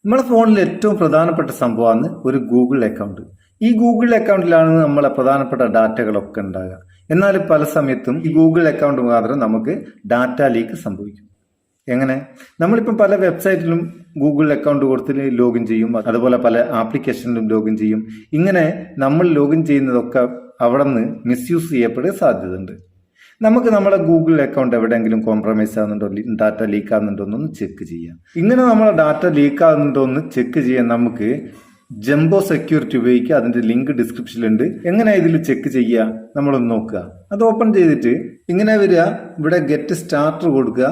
നമ്മുടെ ഫോണിൽ ഏറ്റവും പ്രധാനപ്പെട്ട സംഭവമാണ് ഒരു ഗൂഗിൾ അക്കൗണ്ട്. ഈ ഗൂഗിൾ അക്കൗണ്ടിലാണ് നമ്മളെ പ്രധാനപ്പെട്ട ഡാറ്റകളൊക്കെ ഉണ്ടാകുക. എന്നാൽ പല സമയത്തും ഈ ഗൂഗിൾ അക്കൗണ്ട് മുഖാന്തരം നമുക്ക് ഡാറ്റ ലീക്ക് സംഭവിക്കും. എങ്ങനെ? നമ്മളിപ്പം പല വെബ്സൈറ്റിലും ഗൂഗിൾ അക്കൗണ്ട് കൊടുത്ത് ലോഗിൻ ചെയ്യും, അതുപോലെ പല ആപ്ലിക്കേഷനിലും ലോഗിൻ ചെയ്യും. ഇങ്ങനെ നമ്മൾ ലോഗിൻ ചെയ്യുന്നതൊക്കെ അവിടെ നിന്ന് മിസ്യൂസ് ചെയ്യപ്പെടാൻ സാധ്യതയുണ്ട്. നമുക്ക് നമ്മുടെ ഗൂഗിൾ അക്കൗണ്ട് എവിടെയെങ്കിലും കോംപ്രമൈസ് ആകുന്നുണ്ടോ, ഡാറ്റ ലീക്ക് ആകുന്നുണ്ടോ എന്നൊന്ന് ചെക്ക് ചെയ്യാം. ഇങ്ങനെ നമ്മളെ ഡാറ്റ ലീക്ക് ആകുന്നുണ്ടോ എന്ന് ചെക്ക് ചെയ്യാൻ നമുക്ക് ജംബോ സെക്യൂരിറ്റി ഉപയോഗിക്കുക. അതിന്റെ ലിങ്ക് ഡിസ്ക്രിപ്ഷനിലുണ്ട്. എങ്ങനെ ഇതിൽ ചെക്ക് ചെയ്യുക നമ്മളൊന്ന് നോക്കുക. അത് ഓപ്പൺ ചെയ്തിട്ട് ഇങ്ങനെ വരിക, ഇവിടെ ഗെറ്റ് സ്റ്റാർട്ടർ കൊടുക്കുക.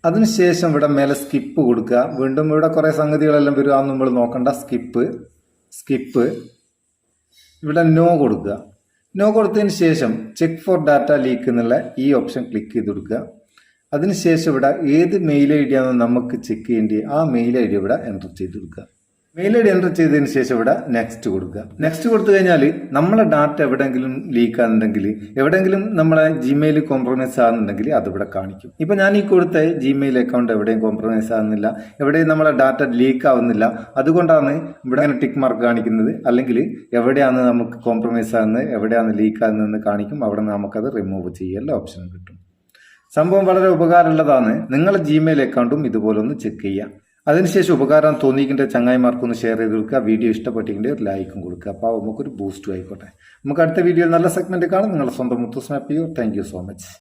അതിനുശേഷം ഇവിടെ മേലെ സ്കിപ്പ് കൊടുക്കുക. വീണ്ടും ഇവിടെ കുറെ സംഗതികളെല്ലാം വരിക, അത് നമ്മൾ നോക്കണ്ട. സ്കിപ്പ് ഇവിടെ നോ കൊടുക്കുക. നോ കൊടുത്തതിന് ശേഷം ചെക്ക് ഫോർ ഡാറ്റ ലീക്ക് എന്നുള്ള ഈ ഓപ്ഷൻ ക്ലിക്ക് ചെയ്ത് കൊടുക്കുക. അതിനുശേഷം ഇവിടെ ഏത് മെയിൽ ഐ ഡി ആണെന്ന് നമുക്ക് ചെക്ക് ചെയ്യേണ്ടി ആ മെയിൽ ഐ ഡി ഇവിടെ എൻ്റർ ചെയ്ത് കൊടുക്കുക. മെയിൽ ഐ ഡി എൻ്റർ ചെയ്തതിന് ശേഷം ഇവിടെ നെക്സ്റ്റ് കൊടുക്കുക. നെക്സ്റ്റ് കൊടുത്തു കഴിഞ്ഞാൽ നമ്മളെ ഡാറ്റ എവിടെയെങ്കിലും ലീക്ക് ആകുന്നുണ്ടെങ്കിൽ, എവിടെയെങ്കിലും നമ്മളെ ജിമെയിൽ കോംപ്രമൈസ് ആകുന്നുണ്ടെങ്കിൽ അതിവിടെ കാണിക്കും. ഇപ്പൊ ഞാൻ ഈ കൊടുത്ത ജിമെയിൽ അക്കൗണ്ട് എവിടെയും കോംപ്രമൈസ് ആകുന്നില്ല, എവിടെയും നമ്മളെ ഡാറ്റ ലീക്ക് ആവുന്നില്ല. അതുകൊണ്ടാണ് ഇവിടെ അങ്ങനെ ടിക്ക് മാർക്ക് കാണിക്കുന്നത്. അല്ലെങ്കിൽ എവിടെയാണ് നമുക്ക് കോംപ്രമൈസ് ആകുന്നത്, എവിടെയാണ് ലീക്ക് ആകുന്നതെന്ന് കാണിക്കും. അവിടെ നിന്ന് നമുക്കത് റിമൂവ് ചെയ്യൽ ഓപ്ഷൻ കിട്ടും. സംഭവം വളരെ ഉപകാരമുള്ളതാണ്. നിങ്ങളെ ജിമെയിൽ അക്കൗണ്ടും ഇതുപോലെ ഒന്ന് ചെക്ക് ചെയ്യാം. അതിനുശേഷം ഉപകാരം തോന്നിക്കിൻ്റെ ചങ്ങായിമാർക്കൊന്ന് ഷെയർ ചെയ്ത് കൊടുക്കുക. വീഡിയോ ഇഷ്ടപ്പെട്ടിട്ടുണ്ട് ഒരു ലൈക്കും കൊടുക്കുക. അപ്പോൾ നമുക്കൊരു ബൂസ്റ്റും ആയിക്കോട്ടെ. നമുക്ക് അടുത്ത വീഡിയോയിൽ നല്ല സെഗ്മെന്റ് കാണാം. നിങ്ങളുടെ സ്വന്തം Muthoos Meppayur. Thank you so much.